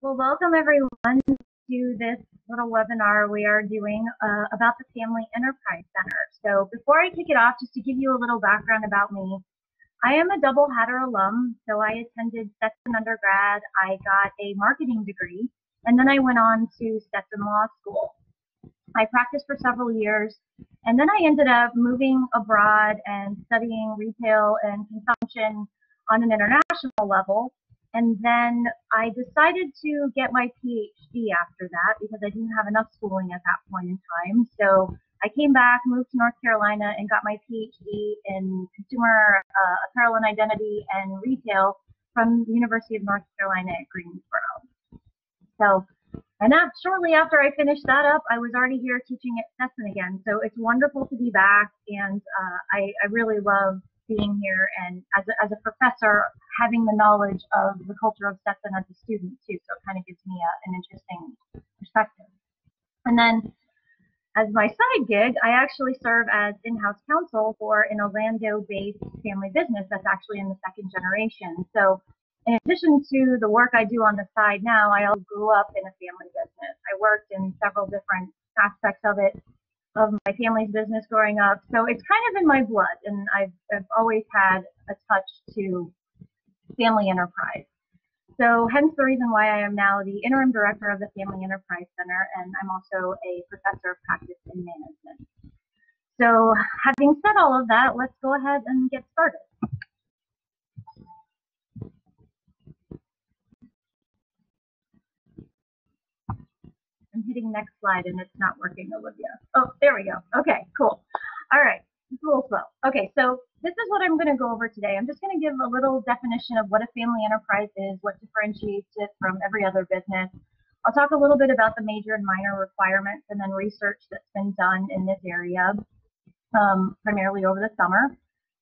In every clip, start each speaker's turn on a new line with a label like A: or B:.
A: Well, welcome everyone to this little webinar we are doing about the Family Enterprise Center. So before I kick it off, just to give you a little background about me, I am a double Hatter alum. So I attended Stetson undergrad, I got a marketing degree, and then I went on to Stetson Law School. I practiced for several years, and then I ended up moving abroad and studying retail and consumption on an international level. And then I decided to get my PhD after that because I didn't have enough schooling at that point in time. So I came back, moved to North Carolina, and got my PhD in consumer apparel and identity and retail from the University of North Carolina at Greensboro. So, and that shortly after I finished that up, I was already here teaching at Stetson again. So it's wonderful to be back, and I really love being here, and as a professor, having the knowledge of the culture of Stetson as a student too, so it kind of gives me an interesting perspective. And then as my side gig, I actually serve as in-house counsel for an Orlando-based family business that's actually in the second generation. So in addition to the work I do on the side now, I also grew up in a family business. I worked in several different aspects of it, of my family's business growing up. So it's kind of in my blood, and I've always had a touch to family enterprise. So hence the reason why I am now the interim director of the Family Enterprise Center, and I'm also a professor of practice in management. So having said all of that, let's go ahead and get started. I'm hitting next slide and it's not working, Olivia. Oh, there we go. Okay, cool. All right, it's a little slow. Okay, so this is what I'm going to go over today. I'm just going to give a little definition of what a family enterprise is, what differentiates it from every other business. I'll talk a little bit about the major and minor requirements and then research that's been done in this area, primarily over the summer.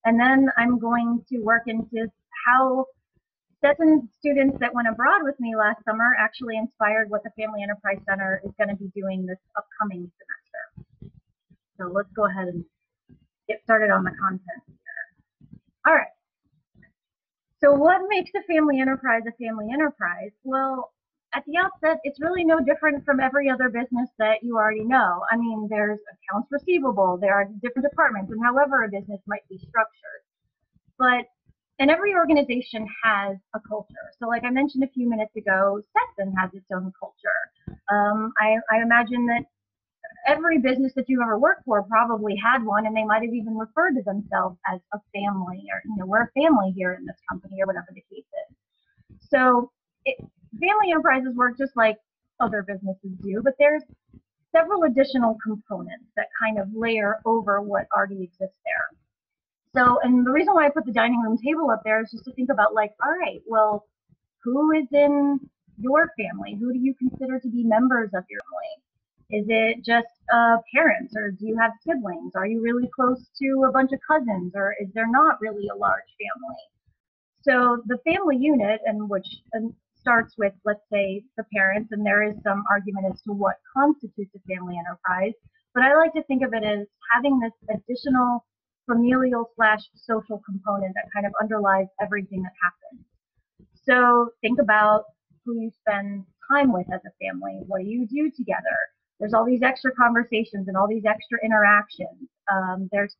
A: And then I'm going to work into how Stetson students that went abroad with me last summer actually inspired what the Family Enterprise Center is going to be doing this upcoming semester. So let's go ahead and get started on the content here. All right. So what makes a family enterprise a family enterprise? Well, at the outset, it's really no different from every other business that you already know. I mean, there's accounts receivable, there are different departments, and however a business might be structured. And every organization has a culture. So like I mentioned a few minutes ago, Stetson has its own culture. I imagine that every business that you ever worked for probably had one, and they might have even referred to themselves as a family, or, you know, we're a family here in this company, or whatever the case is. So family enterprises work just like other businesses do, but there's several additional components that kind of layer over what already exists there. So, and the reason why I put the dining room table up there is just to think about, like, all right, well, who is in your family? Who do you consider to be members of your family? Is it just parents, or do you have siblings? Are you really close to a bunch of cousins, or is there not really a large family? So the family unit, and which starts with, let's say, the parents, and there is some argument as to what constitutes a family enterprise, but I like to think of it as having this additional familial / social component that kind of underlies everything that happens. So think about who you spend time with as a family. What do you do together? There's all these extra conversations and all these extra interactions. There's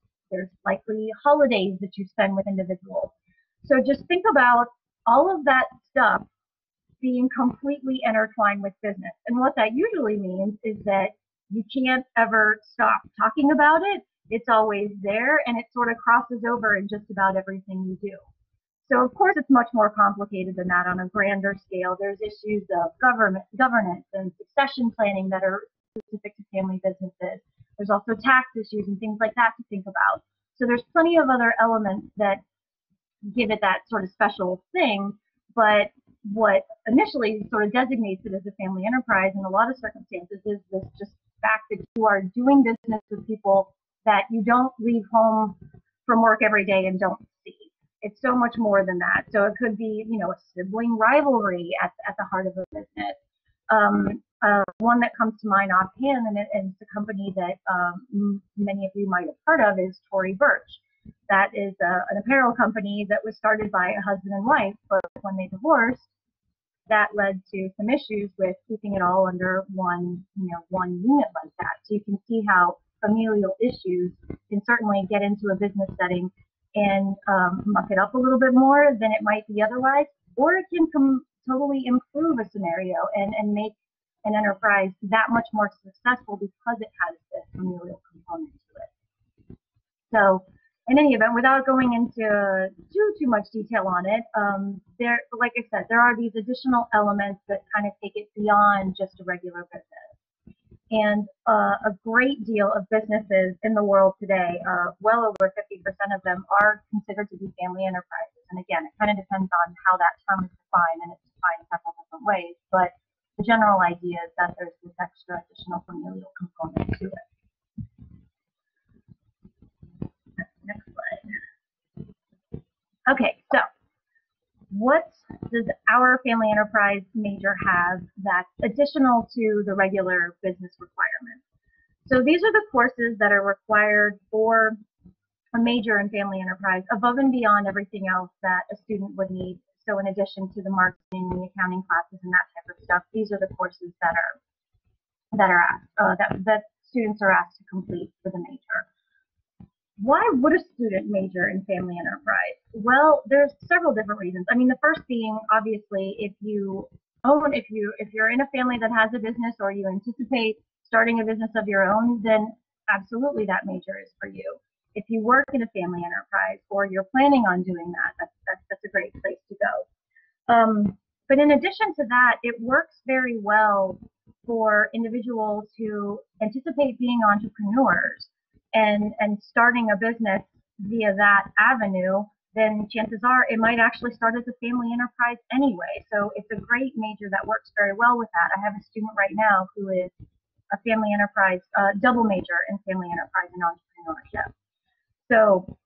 A: likely holidays that you spend with individuals. So just think about all of that stuff being completely intertwined with business. And what that usually means is that you can't ever stop talking about it. It's always there, and it sort of crosses over in just about everything you do. So of course it's much more complicated than that on a grander scale. There's issues of governance and succession planning that are specific to family businesses. There's also tax issues and things like that to think about. So there's plenty of other elements that give it that sort of special thing, but what initially sort of designates it as a family enterprise in a lot of circumstances is this just fact that you are doing business with people that you don't leave home from work every day and don't see. It's so much more than that. So it could be, you know, a sibling rivalry at the heart of a business. One that comes to mind offhand, and it's a company that many of you might have heard of, is Tory Burch. That is an apparel company that was started by a husband and wife, but when they divorced, that led to some issues with keeping it all under one, one unit like that. So you can see how familial issues can certainly get into a business setting and muck it up a little bit more than it might be otherwise, or it can totally improve a scenario and make an enterprise that much more successful because it has this familial component to it. So in any event, without going into too much detail on it, like I said, there are these additional elements that kind of take it beyond just a regular business. And a great deal of businesses in the world today, well over 50% of them, are considered to be family enterprises. And again, it kind of depends on how that term is defined, and it's defined several different ways. But the general idea is that there's this extra additional familial component to it. Next slide. Okay, so what does our family enterprise major have that's additional to the regular business requirements? So these are the courses that are required for a major in family enterprise above and beyond everything else that a student would need. So in addition to the marketing and the accounting classes and that type of stuff, these are the courses that students are asked to complete for the major. Why would a student major in family enterprise? Well, there's several different reasons. I mean, the first being, obviously, if you're in a family that has a business, or you anticipate starting a business of your own, then absolutely that major is for you. If you work in a family enterprise, or you're planning on doing that, that's a great place to go. But in addition to that, it works very well for individuals who anticipate being entrepreneurs and starting a business via that avenue. Then chances are it might actually start as a family enterprise anyway. So it's a great major that works very well with that. I have a student right now who is a family enterprise, double major in family enterprise and entrepreneurship. So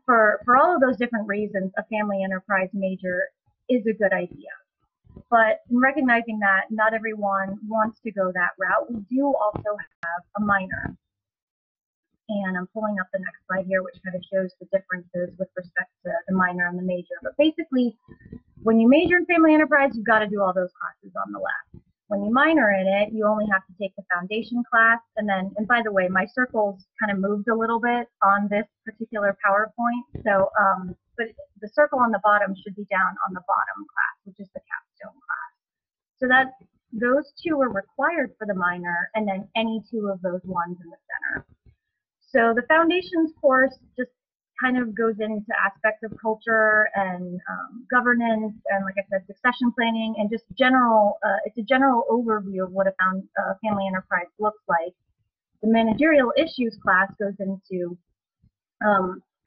A: for all of those different reasons, a family enterprise major is a good idea. But in recognizing that not everyone wants to go that route, we do also have a minor. And I'm pulling up the next slide here, which kind of shows the differences with respect to the minor and the major. But basically, when you major in family enterprise, you've got to do all those classes on the left. When you minor in it, you only have to take the foundation class. And by the way, my circles kind of moved a little bit on this particular PowerPoint. So, but the circle on the bottom should be down on the bottom class, which is the capstone class. So that those two are required for the minor, and then any two of those ones in the center. So the foundations course just kind of goes into aspects of culture and governance, and like I said, succession planning, and just general. It's a general overview of what a family enterprise looks like. The managerial issues class goes into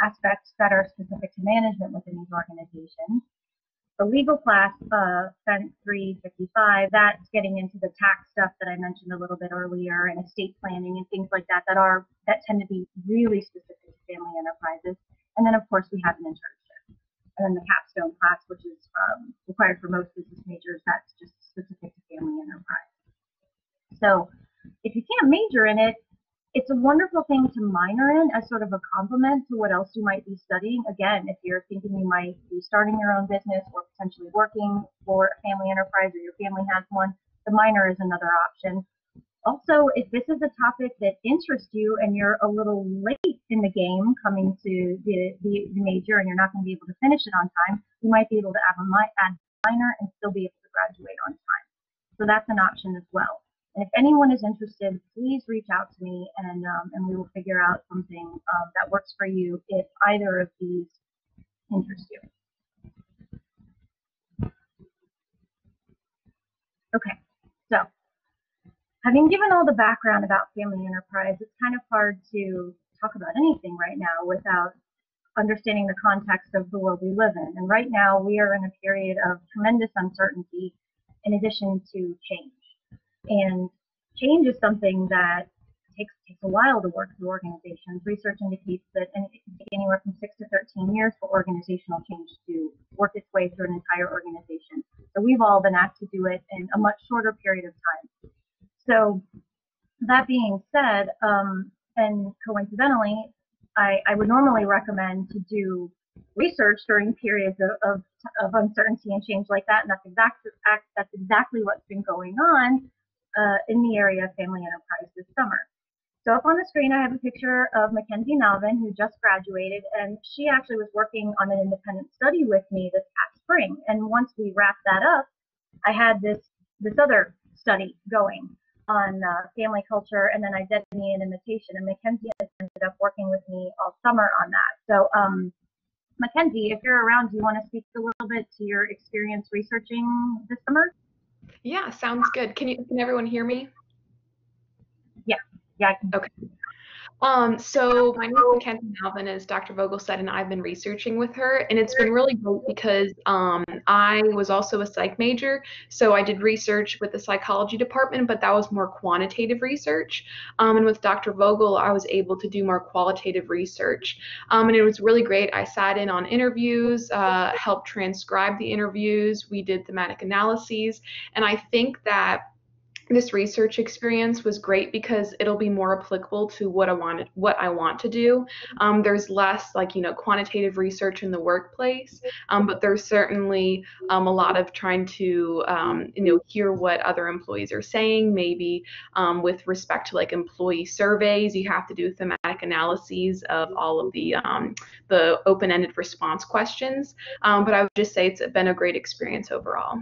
A: aspects that are specific to management within these organizations. The legal class, Fence 355, that's getting into the tax stuff that I mentioned a little bit earlier, and estate planning and things like that that tend to be really specific to family enterprises. And then, of course, we have an internship. And then the capstone class, which is required for most business majors, that's just specific to family enterprise. So if you can't major in it, it's a wonderful thing to minor in as sort of a complement to what else you might be studying. Again, if you're thinking you might be starting your own business or potentially working for a family enterprise, or your family has one, the minor is another option. Also, if this is a topic that interests you and you're a little late in the game coming to the major and you're not going to be able to finish it on time, you might be able to add minor and still be able to graduate on time. So that's an option as well. And if anyone is interested, please reach out to me, and we will figure out something that works for you if either of these interest you. Okay, so having given all the background about family enterprise, it's kind of hard to talk about anything right now without understanding the context of the world we live in. And right now we are in a period of tremendous uncertainty in addition to change. And change is something that takes a while to work through organizations. Research indicates that it can take anywhere from 6 to 13 years for organizational change to work its way through an entire organization. So we've all been asked to do it in a much shorter period of time. So that being said, and coincidentally, I would normally recommend to do research during periods of uncertainty and change like that, and that's exactly what's been going on in the area of family enterprise this summer. So up on the screen, I have a picture of Mackenzie Nalvin, who just graduated, and she actually was working on an independent study with me this past spring. And once we wrapped that up, I had this other study going on family culture and then identity and imitation. And Mackenzie ended up working with me all summer on that. So Mackenzie, if you're around, do you want to speak a little bit to your experience researching this summer?
B: Yeah, sounds good. Can everyone hear me?
A: Yeah, I can.
B: Okay. So my name is Mackenzie Alvin, as Dr. Vogel said, and I've been researching with her, and it's been really great because I was also a psych major, so I did research with the psychology department, but that was more quantitative research. And with Dr. Vogel, I was able to do more qualitative research, and it was really great. I sat in on interviews, helped transcribe the interviews, we did thematic analyses, and I think that this research experience was great because it'll be more applicable to what I want to do. There's less quantitative research in the workplace, but there's certainly a lot of trying to hear what other employees are saying. Maybe with respect to employee surveys, you have to do thematic analyses of all of the open-ended response questions. But I would just say it's been a great experience overall.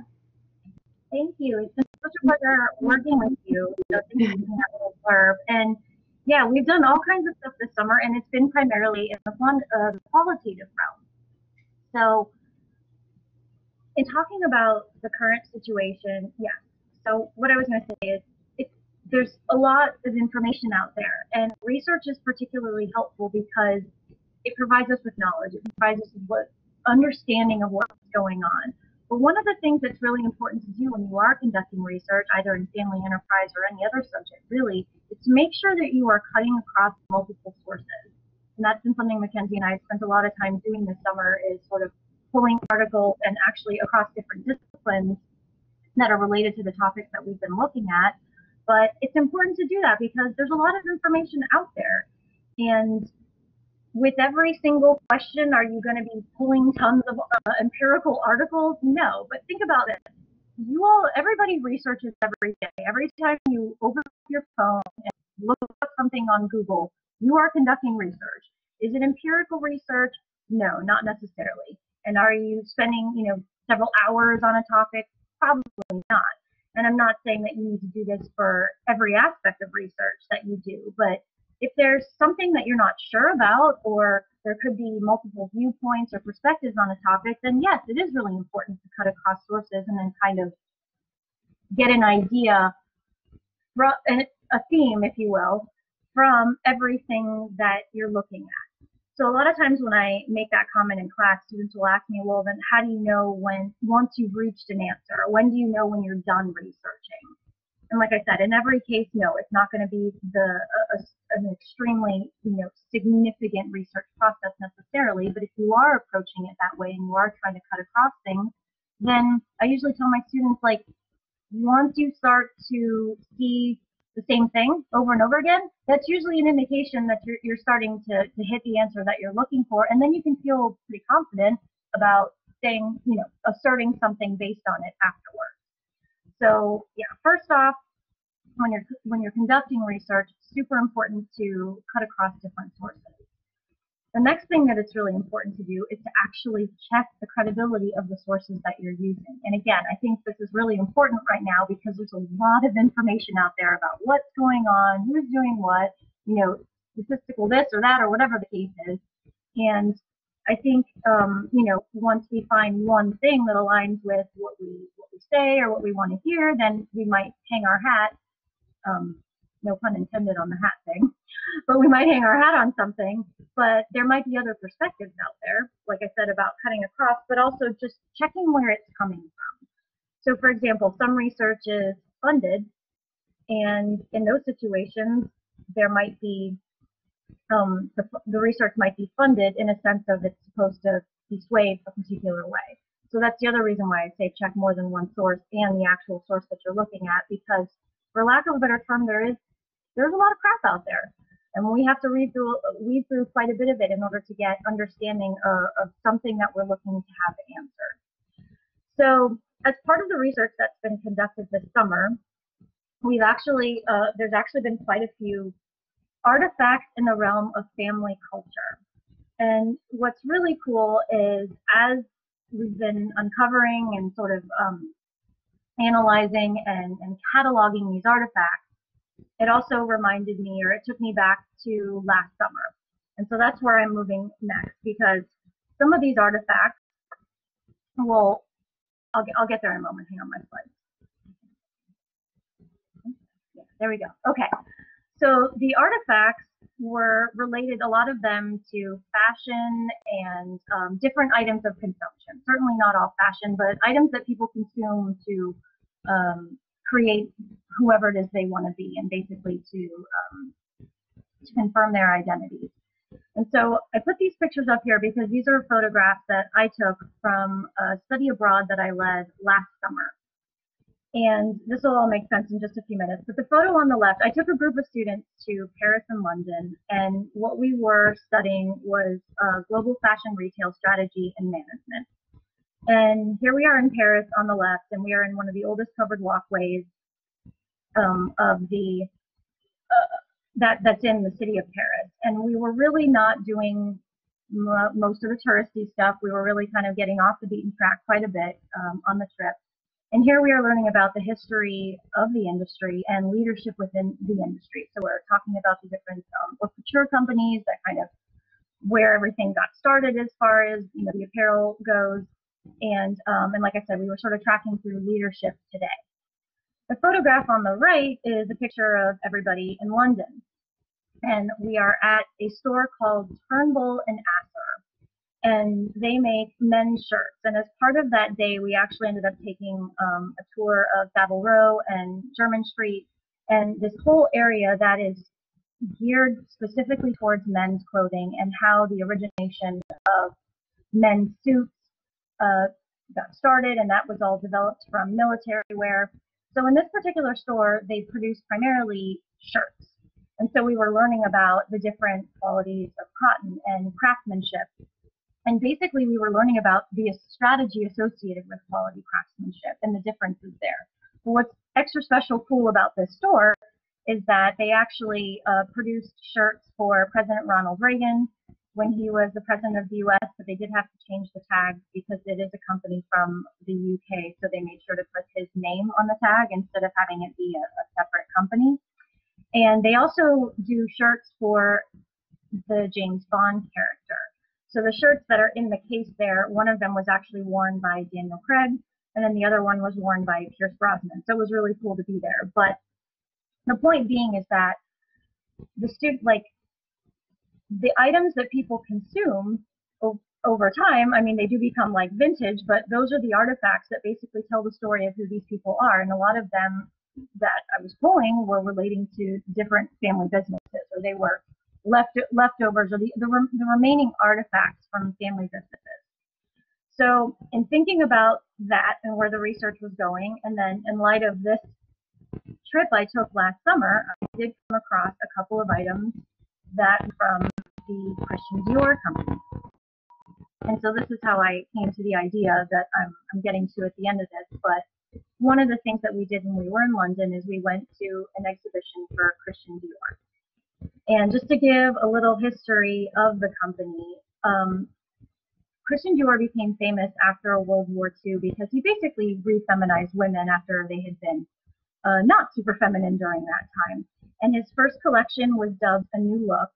A: Thank you. It's been such a pleasure working with you. So thank you for that little blurb. And yeah, we've done all kinds of stuff this summer, and it's been primarily in the qualitative realm. So in talking about the current situation, yeah. So what I was going to say is there's a lot of information out there, and research is particularly helpful because it provides us with knowledge. It provides us with understanding of what's going on. But one of the things that's really important to do when you are conducting research, either in family enterprise or any other subject, really, is to make sure that you are cutting across multiple sources. And that's been something Mackenzie and I have spent a lot of time doing this summer, is sort of pulling articles and actually across different disciplines that are related to the topics that we've been looking at. But it's important to do that because there's a lot of information out there. And with every single question, are you going to be pulling tons of empirical articles? No, but think about it. Everybody researches every day. Every time you open up your phone and look up something on Google, you are conducting research. Is it empirical research? No, not necessarily. And are you spending, several hours on a topic? Probably not. And I'm not saying that you need to do this for every aspect of research that you do, but if there's something that you're not sure about, or there could be multiple viewpoints or perspectives on a topic, then yes, it is really important to cut across sources and then kind of get an idea, a theme, if you will, from everything that you're looking at. So a lot of times when I make that comment in class, students will ask me, well, then how do you know once you've reached an answer? When do you know when you're done researching? And like I said, in every case, no, it's not going to be an extremely significant research process necessarily. But if you are approaching it that way and you are trying to cut across things, then I usually tell my students, once you start to see the same thing over and over again, that's usually an indication that you're starting to hit the answer that you're looking for, and then you can feel pretty confident about asserting something based on it afterwards. So yeah, first off, when you're conducting research, it's super important to cut across different sources. The next thing that it's really important to do is to actually check the credibility of the sources that you're using. And again, I think this is really important right now because there's a lot of information out there about what's going on, who's doing what, statistical this or that or whatever the case is. And I think, once we find one thing that aligns with what we say or what we want to hear, then we might hang our hat, no pun intended on the hat thing, but we might hang our hat on something, but there might be other perspectives out there, like I said, about cutting across, but also just checking where it's coming from. So for example, some research is funded, and in those situations, there might be the research might be funded in a sense of it's supposed to be swayed a particular way. So that's the other reason why I say check more than one source and the actual source that you're looking at, because for lack of a better term, there's a lot of crap out there. And we have to weed through quite a bit of it in order to get understanding of something that we're looking to have answered. So as part of the research that's been conducted this summer, we've actually, there's actually been quite a few artifacts in the realm of family culture. And what's really cool is, as we've been uncovering and sort of analyzing and cataloging these artifacts, it also reminded me, or it took me back to last summer. And so that's where I'm moving next, because some of these artifacts will, I'll get there in a moment. Hang on my slides. Yeah, there we go. Okay. So the artifacts were related, a lot of them, to fashion and different items of consumption. Certainly not all fashion, but items that people consume to create whoever it is they want to be, and basically to confirm their identities. And so I put these pictures up here because these are photographs that I took from a study abroad that I led last summer. And this will all make sense in just a few minutes. But the photo on the left, I took a group of students to Paris and London, and what we were studying was global fashion retail strategy and management. And here we are in Paris on the left, and we are in one of the oldest covered walkways of the that's in the city of Paris. And we were really not doing most of the touristy stuff. We were really kind of getting off the beaten track quite a bit on the trip. And here we are learning about the history of the industry and leadership within the industry. So we're talking about the different mature companies, that kind of where everything got started as far as, you know, the apparel goes. And like I said, we were sort of tracking through leadership today. The photograph on the right is a picture of everybody in London. And we are at a store called Turnbull and Asser. And they make men's shirts. And as part of that day, we actually ended up taking a tour of Savile Row and Jermyn Street, and this whole area that is geared specifically towards men's clothing, and how the origination of men's suits got started, and that was all developed from military wear. So in this particular store, they produce primarily shirts. And so we were learning about the different qualities of cotton and craftsmanship. And basically, we were learning about the strategy associated with quality craftsmanship and the differences there. But what's extra special cool about this store is that they actually produced shirts for President Ronald Reagan when he was the president of the U.S., but they did have to change the tags because it is a company from the U.K., so they made sure to put his name on the tag instead of having it be a separate company. And they also do shirts for the James Bond character. So the shirts that are in the case there, one of them was actually worn by Daniel Craig, and then the other one was worn by Pierce Brosnan. So it was really cool to be there. But the point being is that the items that people consume over time, I mean, they do become like vintage, but those are the artifacts that basically tell the story of who these people are. And a lot of them that I was pulling were relating to different family businesses, or they were leftovers, or the remaining artifacts from family businesses. So in thinking about that and where the research was going, and then in light of this trip I took last summer, I did come across a couple of items that from the Christian Dior company. And so this is how I came to the idea that I'm getting to at the end of this. But one of the things that we did when we were in London is we went to an exhibition for Christian Dior. And just to give a little history of the company, Christian Dior became famous after World War II because he basically re-feminized women after they had been not super feminine during that time. And his first collection was dubbed A New Look.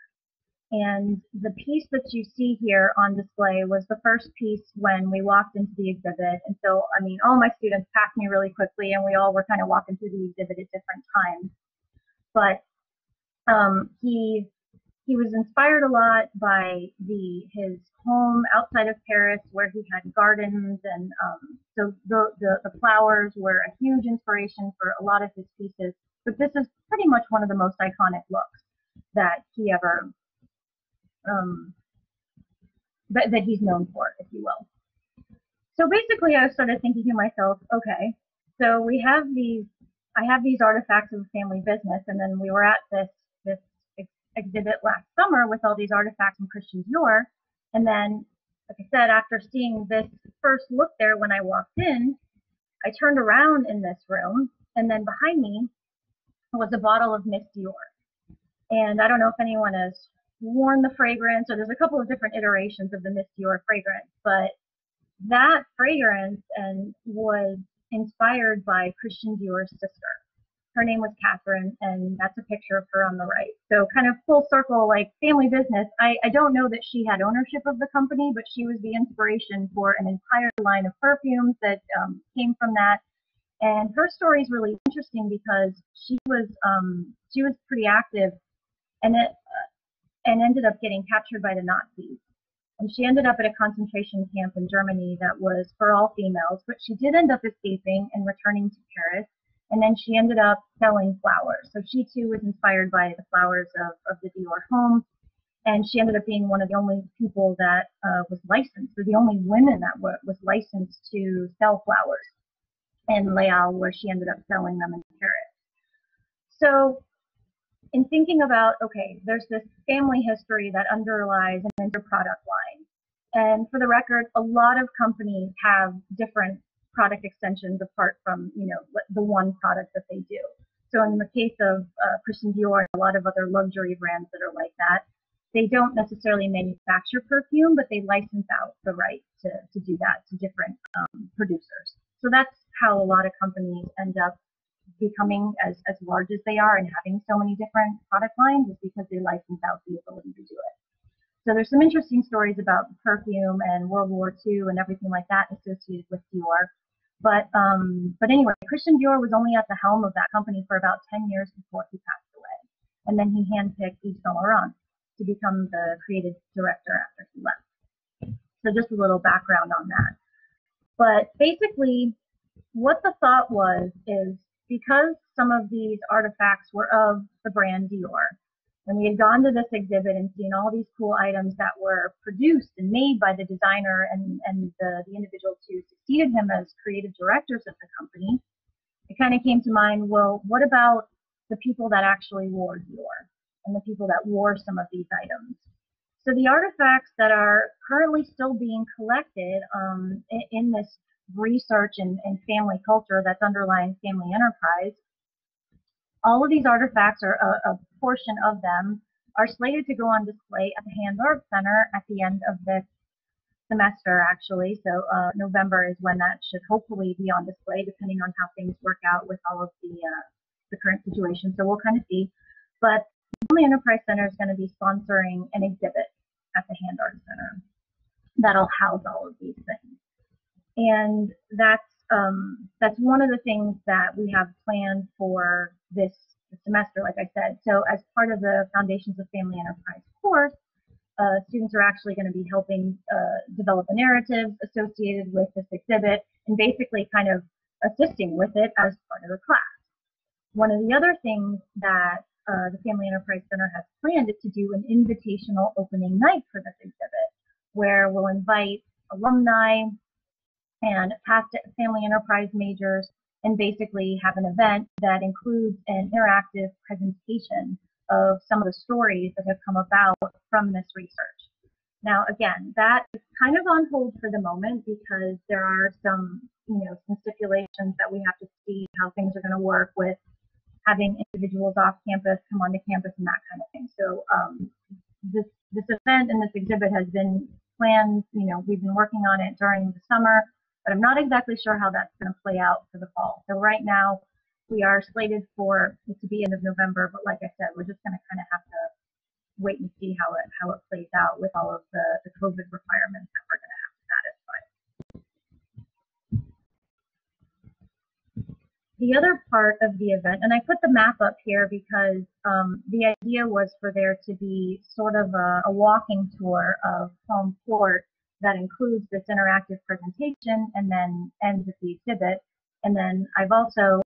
A: And the piece that you see here on display was the first piece when we walked into the exhibit. And so, I mean, all my students passed me really quickly, and we all were kind of walking through the exhibit at different times. But he was inspired a lot by his home outside of Paris, where he had gardens, and so the flowers were a huge inspiration for a lot of his pieces. But this is pretty much one of the most iconic looks that he ever that he's known for, if you will. So basically, I started thinking to myself, okay, so I have these artifacts of a family business, and then we were at this exhibit last summer with all these artifacts from Christian Dior. And then, like I said, after seeing this first look there when I walked in, I turned around in this room, and then behind me was a bottle of Miss Dior. And I don't know if anyone has worn the fragrance, or there's a couple of different iterations of the Miss Dior fragrance, but that fragrance was inspired by Christian Dior's sister. Her name was Catherine, and that's a picture of her on the right. So kind of full circle, like family business. I don't know that she had ownership of the company, but she was the inspiration for an entire line of perfumes that came from that. And her story is really interesting because she was pretty active, and ended up getting captured by the Nazis. And she ended up at a concentration camp in Germany that was for all females, but she did end up escaping and returning to Paris. And then she ended up selling flowers. So she too was inspired by the flowers of the Dior home. And she ended up being one of the only people that was licensed, or the only women that was licensed to sell flowers in Les Halles, where she ended up selling them in Paris. So in thinking about, okay, there's this family history that underlies an entire product line. And for the record, a lot of companies have different product extensions apart from, the one product that they do. So in the case of Christian Dior and a lot of other luxury brands that are like that, they don't necessarily manufacture perfume, but they license out the right to do that to different producers. So that's how a lot of companies end up becoming as large as they are and having so many different product lines, is because they license out the ability to do it. So there's some interesting stories about perfume and World War II and everything like that associated with Dior. But anyway, Christian Dior was only at the helm of that company for about 10 years before he passed away. And then he handpicked Yves Saint Laurent to become the creative director after he left. So just a little background on that. But basically, what the thought was is, because some of these artifacts were of the brand Dior, and we had gone to this exhibit and seen all these cool items that were produced and made by the designer and the individuals who succeeded him as creative directors of the company, it kind of came to mind, well, what about the people that actually wore Dior and the people that wore some of these items? So the artifacts that are currently still being collected in this research and family culture that's underlying family enterprise, all of these artifacts, or a portion of them, are slated to go on display at the Hand Art Center at the end of this semester, actually. So November is when that should hopefully be on display, depending on how things work out with all of the current situation. So we'll kind of see. But the Family Enterprise Center is going to be sponsoring an exhibit at the Hand Art Center that'll house all of these things. And that's one of the things that we have planned for this semester, like I said. So as part of the Foundations of Family Enterprise course, students are actually going to be helping develop a narrative associated with this exhibit, and basically kind of assisting with it as part of the class. One of the other things that the Family Enterprise Center has planned is to do an invitational opening night for this exhibit, where we'll invite alumni and past family enterprise majors, and basically have an event that includes an interactive presentation of some of the stories that have come about from this research. Now, again, that is kind of on hold for the moment because there are some stipulations that we have to see how things are going to work with having individuals off campus come onto campus and that kind of thing. So this event and this exhibit has been planned. We've been working on it during the summer, but I'm not exactly sure how that's going to play out for the fall. So right now, we are slated for it to be end of November, but like I said, we're just going to kind of have to wait and see how it plays out with all of the COVID requirements that we're going to have to satisfy. The other part of the event, and I put the map up here because the idea was for there to be sort of a walking tour of home court that includes this interactive presentation and then ends with the exhibit. And then I've also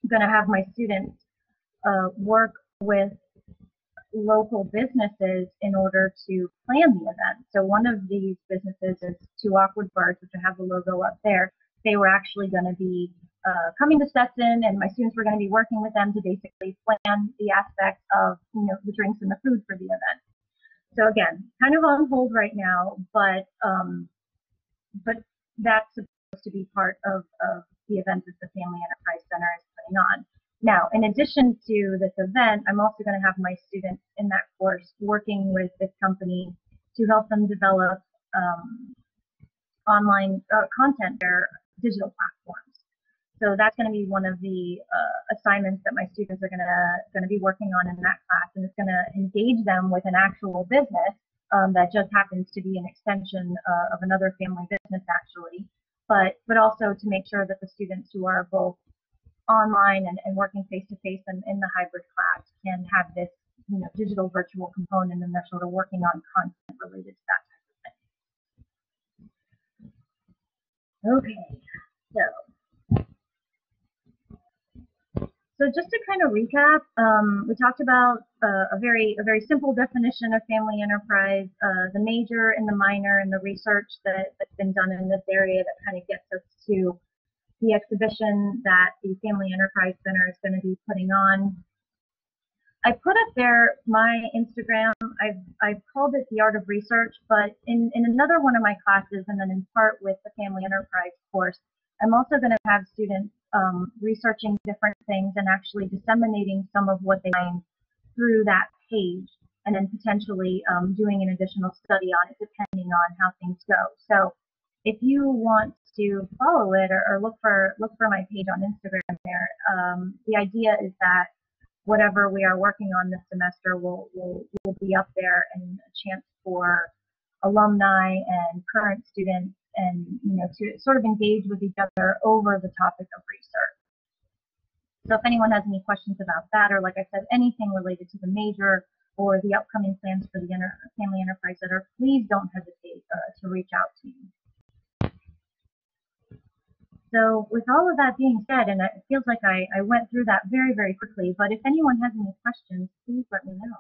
A: going to have my students work with local businesses in order to plan the event. So one of these businesses is Two Awkward Birds, which I have the logo up there. They were actually going to be coming to Stetson, and my students were going to be working with them to basically plan the aspects of, the drinks and the food for the event. So again, kind of on hold right now, but that's supposed to be part of the event that the Family Enterprise Center is putting on. Now, in addition to this event, I'm also going to have my students in that course working with this company to help them develop online content, their digital platforms. So that's going to be one of the assignments that my students are going to be working on in that class, and it's going to engage them with an actual business that just happens to be an extension of another family business, actually, but also to make sure that the students who are both online and working face-to-face and in the hybrid class can have this digital virtual component, and they're sort of working on content related to that type of thing. Okay, so just to kind of recap, we talked about a very simple definition of family enterprise, the major and the minor, and the research that's been done in this area that kind of gets us to the exhibition that the Family Enterprise Center is going to be putting on. I put up there my Instagram. I've called it the Art of Research, but in another one of my classes, and then in part with the Family Enterprise course, I'm also going to have students researching different things and actually disseminating some of what they find through that page, and then potentially doing an additional study on it depending on how things go. So if you want to follow it or look for my page on Instagram there, the idea is that whatever we are working on this semester will be up there, and a chance for alumni and current students and to sort of engage with each other over the topic of research. So if anyone has any questions about that, or like I said, anything related to the major or the upcoming plans for the Family Enterprise Center, please don't hesitate to reach out to me. So with all of that being said, and it feels like I went through that very quickly, but if anyone has any questions, please let me know.